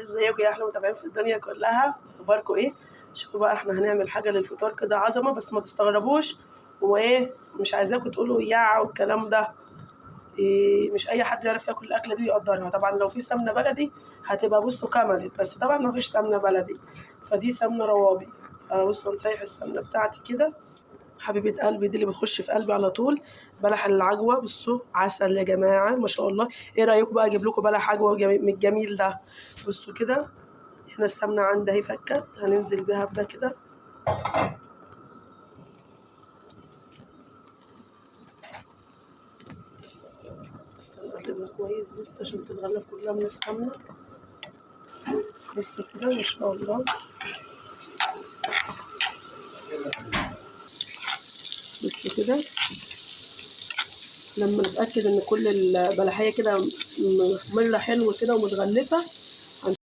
ازيكم يا احلى متابعين في الدنيا كلها، اخباركم ايه؟ شوفوا بقى احنا هنعمل حاجه للفطار كده عظمه، بس ما تستغربوش. وايه، مش عايزاكم تقولوا يا والكلام ده. إيه، مش اي حد يعرف ياكل الاكله دي ويقدرها. طبعا لو في سمنه بلدي هتبقى بصوا كملت، بس طبعا ما فيش سمنه بلدي، فدي سمنه روابي. فبصوا نسيح السمنه بتاعتي كده. حبيبه قلبي دي اللي بتخش في قلبي على طول. بلح العجوه بصوا عسل يا جماعه ما شاء الله. ايه رايكم بقى اجيب لكم بلح عجوه من الجميل ده؟ بصوا كده. هنا السمنة عندي اهي فكت، هننزل بيها بده كده. بس نقلبها كويس بس عشان تتغلف كلها من السمنة. بصوا كده ما شاء الله. بصوا كده. لما نتأكد ان كل البلحية كده محمرة حلو كده ومتغلفة،